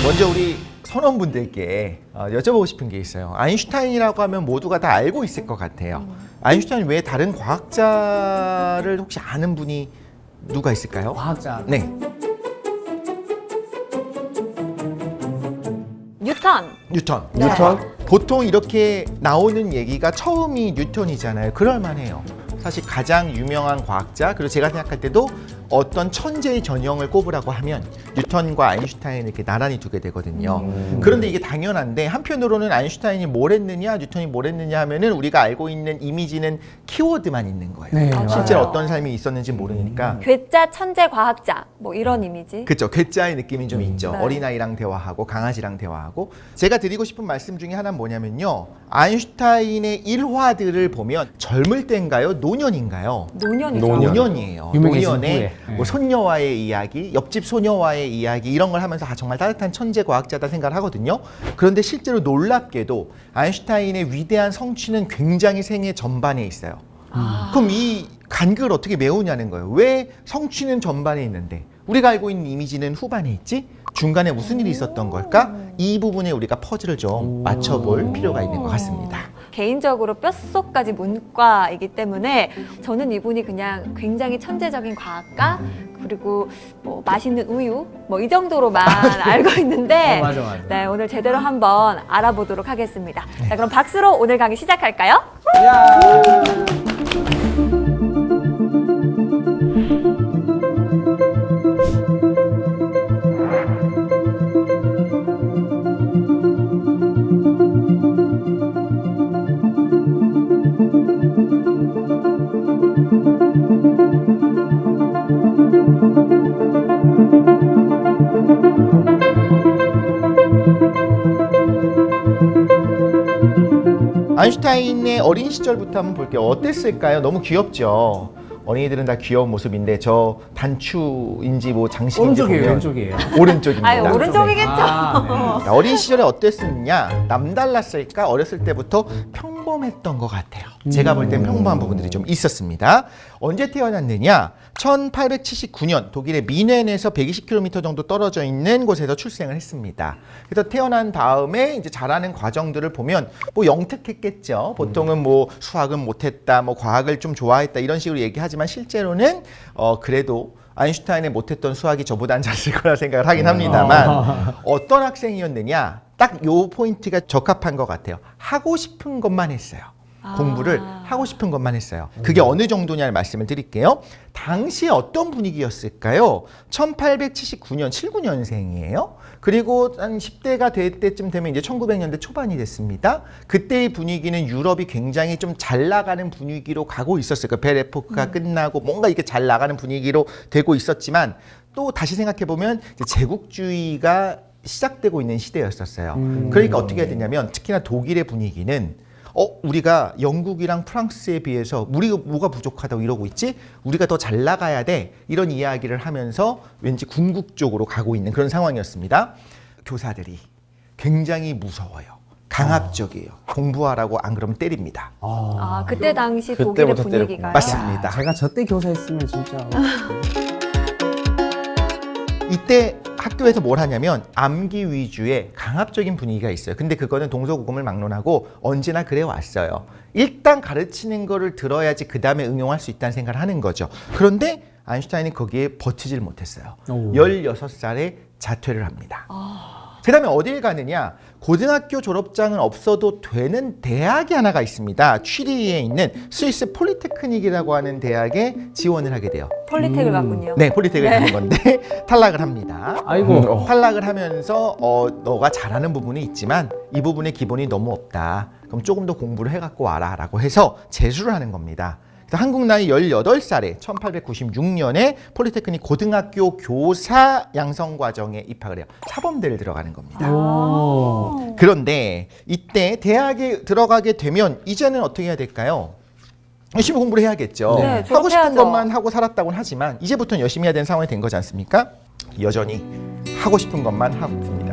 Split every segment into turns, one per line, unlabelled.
먼저 우리 선원분들께 여쭤보고 싶은 게 있어요. 아인슈타인이라고 하면 모두가 다 알고 있을 것 같아요. 아인슈타인 외에 다른 과학자를 혹시 아는 분이 누가 있을까요?
과학자.
네.
뉴턴.
뉴턴.
네.
뉴턴?
보통 이렇게 나오는 얘기가 처음이 뉴턴이잖아요. 그럴만해요. 사실 가장 유명한 과학자, 그리고 제가 생각할 때도 어떤 천재의 전형을 꼽으라고 하면 뉴턴과 아인슈타인을 이렇게 나란히 두게 되거든요. 그런데 이게 당연한데 한편으로는 아인슈타인이 뭘 했느냐, 뉴턴이 뭘 했느냐 하면은 우리가 알고 있는 이미지는 키워드만 있는 거예요.
네,
실제로
맞아요.
어떤 삶이 있었는지 모르니까.
괴짜 천재 과학자 뭐 이런 이미지.
그렇죠. 괴짜의 느낌이 좀 있죠.
네.
어린아이랑 대화하고 강아지랑 대화하고. 제가 드리고 싶은 말씀 중에 하나는 뭐냐면요. 아인슈타인의 일화들을 보면 젊을 때인가요? 노년인가요?
노년이죠.
노년.
노년이에요.
유명해진
노년에
후에. 네.
뭐 손녀와의 이야기, 옆집 소녀와의 이야기 이런 걸 하면서 정말 따뜻한 천재 과학자다 생각을 하거든요. 그런데 실제로 놀랍게도 아인슈타인의 위대한 성취는 굉장히 생애 전반에 있어요. 그럼 이 간극을 어떻게 메우냐는 거예요. 왜 성취는 전반에 있는데 우리가 알고 있는 이미지는 후반에 있지? 중간에 무슨 일이 있었던 걸까? 이 부분에 우리가 퍼즐을 좀 맞춰볼 필요가 있는 것 같습니다.
개인적으로 뼛속까지 문과이기 때문에 저는 이분이 그냥 굉장히 천재적인 과학가 그리고 뭐 맛있는 우유 뭐 이 정도로만 알고 있는데
맞아.
네, 오늘 제대로 한번 알아보도록 하겠습니다. 자, 그럼 박수로 오늘 강의 시작할까요?
야.
아인슈타인의 어린 시절부터 한번 볼게요. 어땠을까요? 너무 귀엽죠? 어린이들은 다 귀여운 모습인데 저 단추인지 뭐 장식인지
오른쪽이에요,
보면
왼쪽이에요?
오른쪽입니다.
아유, 오른쪽이겠죠.
아, 네.
자, 어린 시절에 어땠느냐? 남달랐을까? 어렸을 때부터 평범했던 것 같아요. 제가 볼 땐 평범한 부분들이 좀 있었습니다. 언제 태어났느냐? 1879년 독일의 미넨에서 120km 정도 떨어져 있는 곳에서 출생을 했습니다. 그래서 태어난 다음에 이제 자라는 과정들을 보면 뭐 영특했겠죠. 보통은 뭐 수학은 못했다, 뭐 과학을 좀 좋아했다 이런 식으로 얘기하지만 실제로는 그래도 아인슈타인의 못했던 수학이 저보단 잘쓸 거라 생각을 하긴 합니다만 어떤 학생이었느냐? 딱 요 포인트가 적합한 것 같아요. 하고 싶은 것만 했어요. 공부를 하고 싶은 것만 했어요. 그게 어느 정도냐를 말씀을 드릴게요. 당시에 어떤 분위기였을까요? 1879년, 79년생이에요. 그리고 한 10대가 될 때쯤 되면 이제 1900년대 초반이 됐습니다. 그때의 분위기는 유럽이 굉장히 좀 잘 나가는 분위기로 가고 있었어요. 그 벨 에포크가 끝나고 뭔가 이렇게 잘 나가는 분위기로 되고 있었지만 또 다시 생각해보면 이제 제국주의가 시작되고 있는 시대였었어요. 그러니까 어떻게 해야 되냐면 특히나 독일의 분위기는 우리가 영국이랑 프랑스에 비해서 우리가 뭐가 부족하다고 이러고 있지? 우리가 더 잘 나가야 돼. 이런 이야기를 하면서 왠지 궁극적으로 가고 있는 그런 상황이었습니다. 교사들이 굉장히 무서워요. 강압적이에요. 공부하라고 안 그러면 때립니다.
아, 그때 당시 독일의
그때부터
분위기가
맞습니다.
제가 저때 교사했으면 진짜.
이때 학교에서 뭘 하냐면 암기 위주의 강압적인 분위기가 있어요. 근데 그거는 동서고금을 막론하고 언제나 그래 왔어요. 일단 가르치는 거를 들어야지 그 다음에 응용할 수 있다는 생각을 하는 거죠. 그런데 아인슈타인이 거기에 버티질 못했어요. 16살에 자퇴를 합니다. 그 다음에 어딜 가느냐? 고등학교 졸업장은 없어도 되는 대학이 하나가 있습니다. 취리히에 있는 스위스 폴리테크닉이라고 하는 대학에 지원을 하게 돼요.
폴리텍을 갔군요.
네, 폴리텍을 가는 건데 탈락을 합니다.
아이고.
탈락을 하면서 너가 잘하는 부분이 있지만 이 부분의 기본이 너무 없다. 그럼 조금 더 공부를 해갖고 와라 라고 해서 재수를 하는 겁니다. 그래서 한국 나이 18살에 1896년에 폴리테크닉 고등학교 교사 양성과정에 입학을 해요. 사범대를 들어가는 겁니다.
오.
그런데 이때 대학에 들어가게 되면 이제는 어떻게 해야 될까요? 열심히 공부를 해야겠죠.
네,
하고 싶은
졸업해야죠.
것만 하고 살았다고는 하지만 이제부터는 열심히 해야 되는 상황이 된 거지 않습니까? 여전히 하고 싶은 것만 하고 있습니다.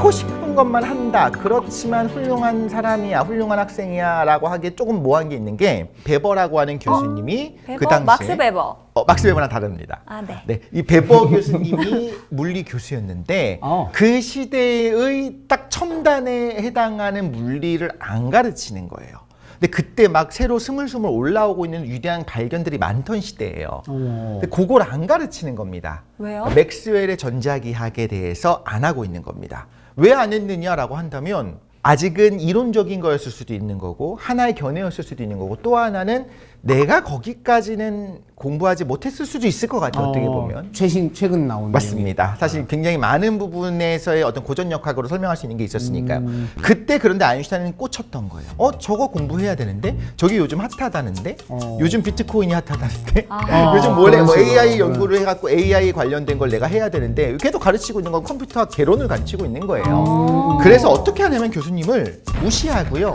하고 싶은 것만 한다. 그렇지만 훌륭한 사람이야, 훌륭한 학생이야 라고 하기에 조금 모호한 게 있는 게 베버라고 하는 교수님이
베버?
그 당시에
막스 베버.
막스 베버랑 다릅니다.
아, 네.
네, 이 베버 교수님이 물리 교수였는데 그 시대의 딱 첨단에 해당하는 물리를 안 가르치는 거예요. 근데 그때 막 새로 스물스물 올라오고 있는 위대한 발견들이 많던 시대예요. 근데 그걸 안 가르치는 겁니다.
왜요?
맥스웰의 전자기학에 대해서 안 하고 있는 겁니다. 왜 안 했느냐라고 한다면 아직은 이론적인 거였을 수도 있는 거고 하나의 견해였을 수도 있는 거고 또 하나는 내가 거기까지는 공부하지 못했을 수도 있을 것 같아요. 어떻게 보면.
최근 나온
맞습니다. 사실 굉장히 많은 부분에서의 어떤 고전역학으로 설명할 수 있는 게 있었으니까요. 그때 그런데 아인슈타인은 꽂혔던 거예요. 저거 공부해야 되는데? 저기 요즘 핫하다는데? 요즘 비트코인이 핫하다는데? 요즘 뭐 AI 연구를 해갖고 AI 관련된 걸 내가 해야 되는데 걔도 가르치고 있는 건 컴퓨터학 개론을 가르치고 있는 거예요. 그래서 어떻게 하냐면 교수님을 무시하고요.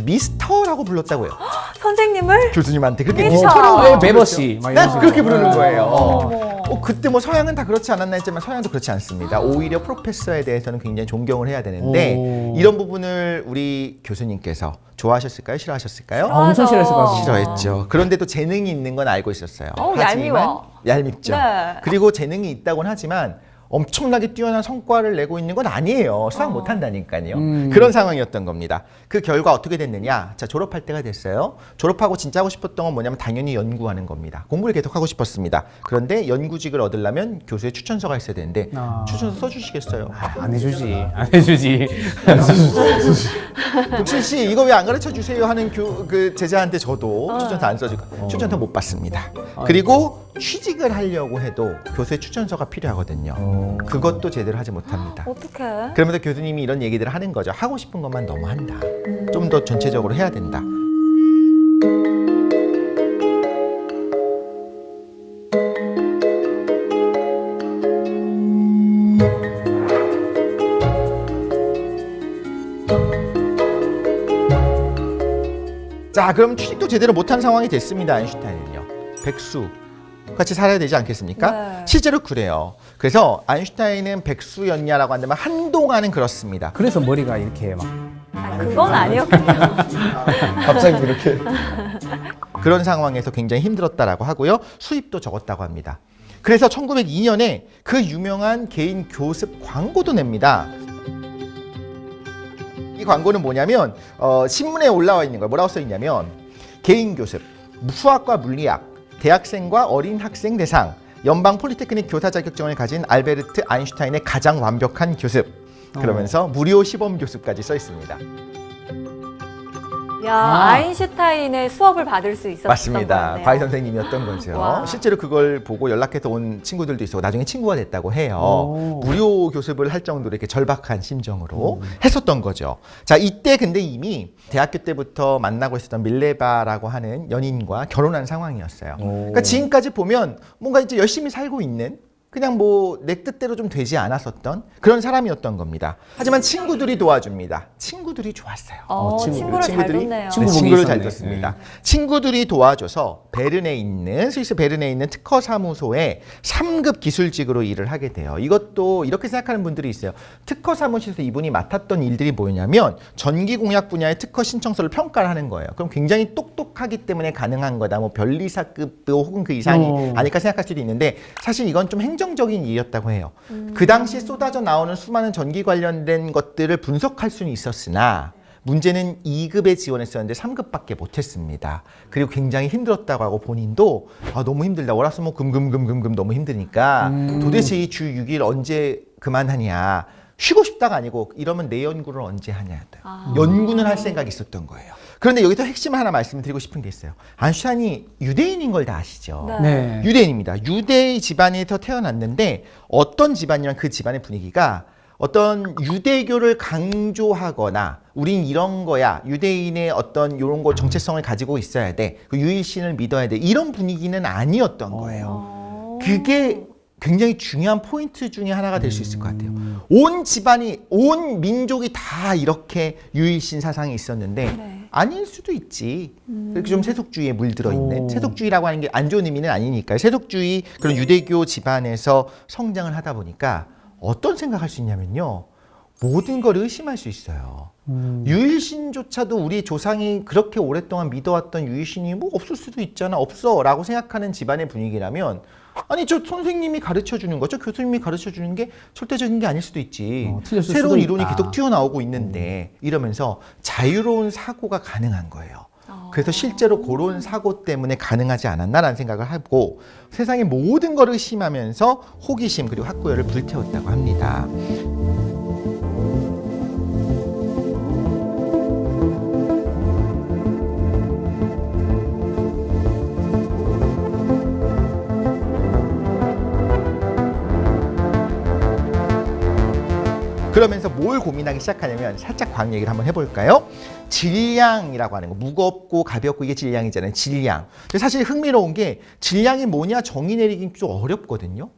미스터라고 불렀다고요.
선생님을?
교수님한테 그렇게
미스터.
미스터라고
베버씨 막 이런 식으로.
그렇게 부르는 거예요.
어머.
그때 뭐 서양은 다 그렇지 않았나 했지만 서양도 그렇지 않습니다. 오히려 프로페서에 대해서는 굉장히 존경을 해야 되는데 이런 부분을 우리 교수님께서 좋아하셨을까요? 싫어하셨을까요?
엄청 싫어했을 것 같아요.
싫어했죠. 그런데도 재능이 있는 건 알고 있었어요.
얄미워.
얄밉죠.
네.
그리고 재능이 있다고는 하지만 엄청나게 뛰어난 성과를 내고 있는 건 아니에요. 수학 못 한다니까요. 그런 상황이었던 겁니다. 그 결과 어떻게 됐느냐? 자, 졸업할 때가 됐어요. 졸업하고 진짜 하고 싶었던 건 뭐냐면 당연히 연구하는 겁니다. 공부를 계속하고 싶었습니다. 그런데 연구직을 얻으려면 교수의 추천서가 있어야 되는데 추천서 써주시겠어요?
안 해주지. 안 해주지.
독신 씨 이거 왜 안 가르쳐 주세요 하는 그 제자한테 저도 추천서 안 써주고 추천서 못 받습니다. 그리고 취직을 하려고 해도 교수의 추천서가 필요하거든요. 그것도 제대로 하지 못합니다.
어떡해?
그러면서 교수님이 이런 얘기들을 하는 거죠. 하고 싶은 것만 너무 한다. 좀 더 전체적으로 해야 된다. 자, 그럼 취직도 제대로 못한 상황이 됐습니다. 아인슈타인은요. 백수 같이 살아야 되지 않겠습니까?
네.
실제로 그래요. 그래서 아인슈타인은 백수였냐라고 한다면 한동안은 그렇습니다.
그래서 머리가 이렇게 막
그건 아니었군요.
갑자기 이렇게 그런 상황에서 굉장히 힘들었다라고 하고요. 수입도 적었다고 합니다. 그래서 1902년에 그 유명한 개인 교습 광고도 냅니다. 이 광고는 뭐냐면 신문에 올라와 있는 거예요. 뭐라고 써 있냐면 개인 교습, 수학과 물리학, 대학생과 어린 학생 대상, 연방 폴리테크닉 교사 자격증을 가진 알베르트 아인슈타인의 가장 완벽한 교습. 그러면서 무료 시범 교습까지 써 있습니다.
야, 아인슈타인의 수업을 받을 수 있었던
맞습니다.
거네요.
과외 선생님이었던 거죠.
와.
실제로 그걸 보고 연락해서 온 친구들도 있었고 나중에 친구가 됐다고 해요. 무료 교습을 할 정도로 이렇게 절박한 심정으로 했었던 거죠. 자, 이때 근데 이미 대학교 때부터 만나고 있었던 밀레바라고 하는 연인과 결혼한 상황이었어요. 그러니까 지금까지 보면 뭔가 이제 열심히 살고 있는 그냥 뭐 내 뜻대로 좀 되지 않았었던 그런 사람이었던 겁니다. 하지만 친구들이 도와줍니다. 친구들이 좋았어요.
친구를 잘 뒀네요.
친구를 잘 뒀습니다. 친구들이 도와줘서 스위스 베른에 있는 특허 사무소에 3급 기술직으로 일을 하게 돼요. 이것도 이렇게 생각하는 분들이 있어요. 특허 사무실에서 이분이 맡았던 일들이 뭐냐면 전기공약 분야의 특허 신청서를 평가를 하는 거예요. 그럼 굉장히 똑똑하기 때문에 가능한 거다. 뭐 변리사급도 혹은 그 이상이 아닐까 생각할 수도 있는데 사실 이건 좀 행정적인 일이었다고 해요. 그 당시에 쏟아져 나오는 수많은 전기 관련된 것들을 분석할 수는 있었으나 문제는 2급에 지원했었는데 3급밖에 못했습니다. 그리고 굉장히 힘들었다고 하고 본인도 너무 힘들다. 월화수목금금금금금 너무 힘드니까 도대체 이 주 6일 언제 그만하냐. 쉬고 싶다가 아니고 이러면 내 연구를 언제 하냐. 연구는 할 생각이 있었던 거예요. 그런데 여기서 핵심 하나 말씀드리고 싶은 게 있어요. 아인슈타인이 유대인인 걸 다 아시죠?
네.
유대인입니다. 유대의 집안에서 태어났는데 어떤 집안이랑 그 집안의 분위기가 어떤 유대교를 강조하거나 우린 이런 거야. 유대인의 어떤 이런 거 정체성을 가지고 있어야 돼. 그 유일신을 믿어야 돼. 이런 분위기는 아니었던 거예요. 그게 굉장히 중요한 포인트 중에 하나가 될 수 있을 것 같아요. 온 집안이, 온 민족이 다 이렇게 유일신 사상이 있었는데 아닐 수도 있지. 그렇게 좀 세속주의에 물들어 있는. 세속주의라고 하는 게 안 좋은 의미는 아니니까요. 세속주의 그런 유대교 집안에서 성장을 하다 보니까 어떤 생각할 수 있냐면요. 모든 걸 의심할 수 있어요. 유일신조차도 우리 조상이 그렇게 오랫동안 믿어왔던 유일신이 뭐 없을 수도 있잖아, 없어 라고 생각하는 집안의 분위기라면, 아니 저 선생님이 가르쳐주는 거, 저 교수님이 가르쳐주는 게 절대적인 게 아닐 수도 있지.
틀렸을 수도
새로운 이론이
있다.
계속 튀어나오고 있는데, 이러면서 자유로운 사고가 가능한 거예요. 그래서 실제로 그런 사고 때문에 가능하지 않았나라는 생각을 하고, 세상의 모든 걸 의심하면서 호기심 그리고 학구열을 불태웠다고 합니다. 그러면서 뭘 고민하기 시작하냐면, 살짝 과학 얘기를 한번 해볼까요? 질량이라고 하는 거, 무겁고 가볍고 이게 질량이잖아요. 질량. 근데 사실 흥미로운 게, 질량이 뭐냐 정의 내리긴 좀 어렵거든요.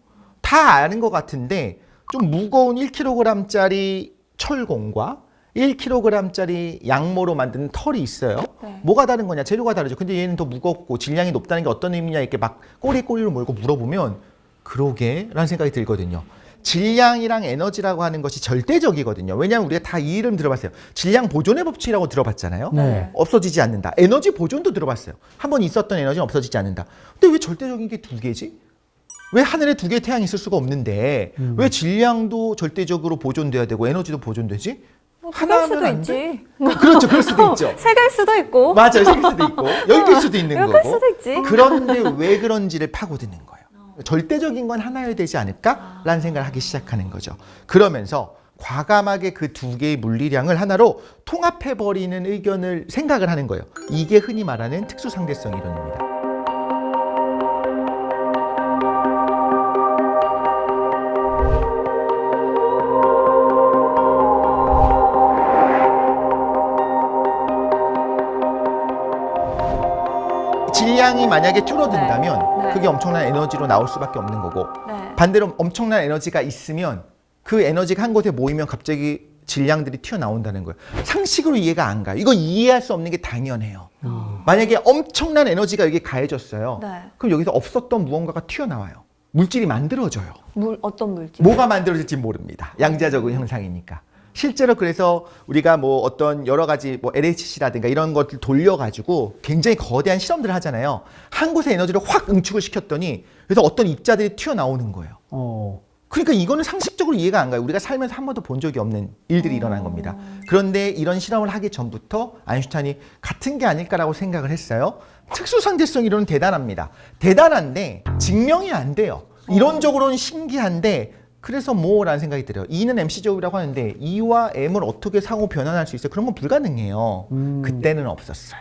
다 아는 것 같은데, 좀 무거운 1kg짜리 철공과 1kg짜리 양모로 만든 털이 있어요.
네.
뭐가 다른 거냐? 재료가 다르죠. 근데 얘는 더 무겁고 질량이 높다는 게 어떤 의미냐 이렇게 막 꼬리꼬리로 몰고 물어보면, 그러게? 라는 생각이 들거든요. 질량이랑 에너지라고 하는 것이 절대적이거든요. 왜냐하면 우리가 다 이 이름 들어봤어요. 질량 보존의 법칙이라고 들어봤잖아요.
네.
없어지지 않는다. 에너지 보존도 들어봤어요. 한번 있었던 에너지는 없어지지 않는다. 근데 왜 절대적인 게 두 개지? 왜 하늘에 두 개의 태양이 있을 수가 없는데 왜 질량도 절대적으로 보존돼야 되고 에너지도 보존되지?
두 개일 수도
안 돼?
있지.
그렇죠. 그럴 수도 있죠.
세 개일 수도 있고.
맞아요. 3개일 수도 있고 10개일 수도 있는
10개일
거고.
수도 있지.
그런데 왜 그런지를 파고드는 거예요. 절대적인 건 하나여야 되지 않을까라는 생각을 하기 시작하는 거죠. 그러면서 과감하게 그 두 개의 물리량을 하나로 통합해버리는 의견을 생각을 하는 거예요. 이게 흔히 말하는 특수상대성 이론입니다. 질량이 만약에 줄어든다면
네. 네.
그게 엄청난 에너지로 나올 수밖에 없는 거고,
네.
반대로 엄청난 에너지가 있으면 그 에너지가 한 곳에 모이면 갑자기 질량들이 튀어나온다는 거예요. 상식으로 이해가 안 가요. 이거 이해할 수 없는 게 당연해요. 만약에 엄청난 에너지가 여기에 가해졌어요.
네.
그럼 여기서 없었던 무언가가 튀어나와요. 물질이 만들어져요.
어떤 물질?
뭐가 만들어질지 모릅니다. 양자적인 현상이니까. 실제로 그래서 우리가 뭐 어떤 여러 가지 뭐 LHC라든가 이런 것들 돌려가지고 굉장히 거대한 실험들을 하잖아요. 한 곳에 에너지를 확 응축을 시켰더니 그래서 어떤 입자들이 튀어나오는 거예요. 그러니까 이거는 상식적으로 이해가 안 가요. 우리가 살면서 한 번도 본 적이 없는 일들이 일어난 겁니다. 그런데 이런 실험을 하기 전부터 아인슈타인이 같은 게 아닐까라고 생각을 했어요. 특수상대성 이론은 대단합니다. 대단한데 증명이 안 돼요. 이론적으로는 신기한데 그래서 뭐라는 생각이 들어요. E는 MC 제곱이라고 하는데 E와 M을 어떻게 상호 변환할 수 있어요? 그런 건 불가능해요. 그때는 없었어요.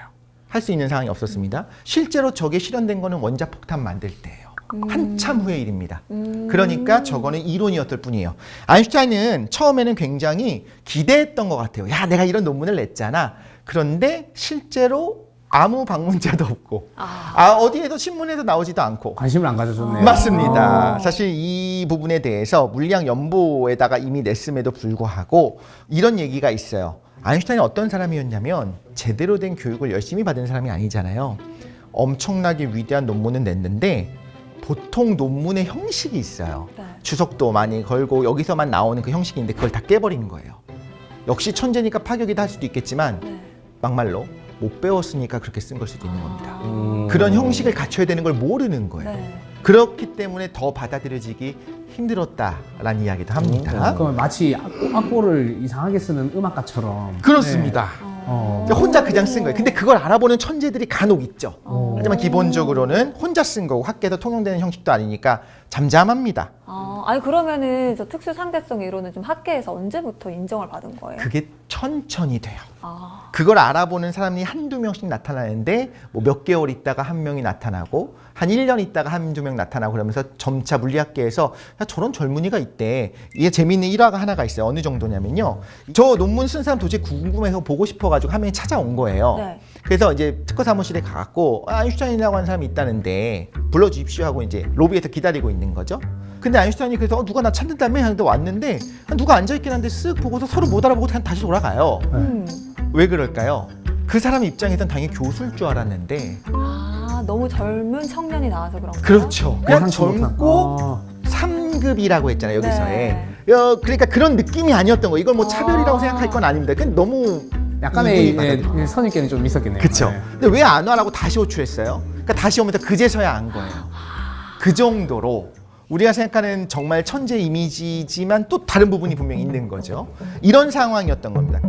할 수 있는 상황이 없었습니다. 실제로 저게 실현된 거는 원자폭탄 만들 때예요. 한참 후의 일입니다. 그러니까 저거는 이론이었을 뿐이에요. 아인슈타인은 처음에는 굉장히 기대했던 것 같아요. 야, 내가 이런 논문을 냈잖아. 그런데 실제로 아무 방문자도 없고 어디에도 신문에도 나오지도 않고
관심을 안 가져줬네요.
맞습니다. 사실 이 부분에 대해서 물리학 연보에다가 이미 냈음에도 불구하고 이런 얘기가 있어요. 아인슈타인이 어떤 사람이었냐면 제대로 된 교육을 열심히 받은 사람이 아니잖아요. 엄청나게 위대한 논문은 냈는데 보통 논문의 형식이 있어요.
네.
주석도 많이 걸고 여기서만 나오는 그 형식인데 그걸 다 깨버린 거예요. 역시 천재니까 파격이다 할 수도 있겠지만
네.
막말로 못 배웠으니까 그렇게 쓴 걸 수도 있는 겁니다. 그런 형식을 갖춰야 되는 걸 모르는 거예요.
네.
그렇기 때문에 더 받아들여지기 힘들었다라는 이야기도 합니다.
그러면 마치 악보를 이상하게 쓰는 음악가처럼.
그렇습니다. 혼자 그냥 쓴 거예요. 근데 그걸 알아보는 천재들이 간혹 있죠. 하지만 기본적으로는 혼자 쓴 거고 학계에서 통용되는 형식도 아니니까 잠잠합니다.
아니 그러면은 저 특수상대성 이론은 좀 학계에서 언제부터 인정을 받은 거예요?
그게 천천히 돼요.
아,
그걸 알아보는 사람이 한두 명씩 나타나는데 뭐 몇 개월 있다가 한 명이 나타나고 한 1년 있다가 한두 명 나타나고 그러면서 점차 물리학계에서 야, 저런 젊은이가 있대. 이게 재미있는 일화가 하나가 있어요. 어느 정도냐면요. 저 논문 쓴 사람 도저히 궁금해서 보고 싶어가지고 한 명이 찾아온 거예요.
네.
그래서 이제 특허 사무실에 가갖고 아인슈타인이라고 하는 사람이 있다는데 불러주십시오 하고 이제 로비에서 기다리고 있는 거죠. 근데 아인슈타인이 그래서 누가 나 찾는다며 하는데 왔는데 누가 앉아있긴 한데 쓱 보고서 서로 못 알아보고 그냥 다시 돌아가요. 왜 그럴까요? 그 사람 입장에선 당연히 교수일 줄 알았는데
너무 젊은 청년이 나와서 그런 거예요?
그렇죠. 그냥
예상치 못한.
젊고 3급이라고 했잖아요. 여기서의.
네.
그러니까 그런 느낌이 아니었던 거. 이걸 뭐 차별이라고 생각할 건 아닙니다. 그냥 너무
약간의
이분이 받아들여.
선입견이 좀 있었겠네요.
그쵸.
네.
근데 왜 안 와라고 다시 호출했어요? 그러니까 다시 오면 그제서야 안 거예요. 그 정도로 우리가 생각하는 정말 천재 이미지지만 또 다른 부분이 분명히 있는 거죠. 이런 상황이었던 겁니다.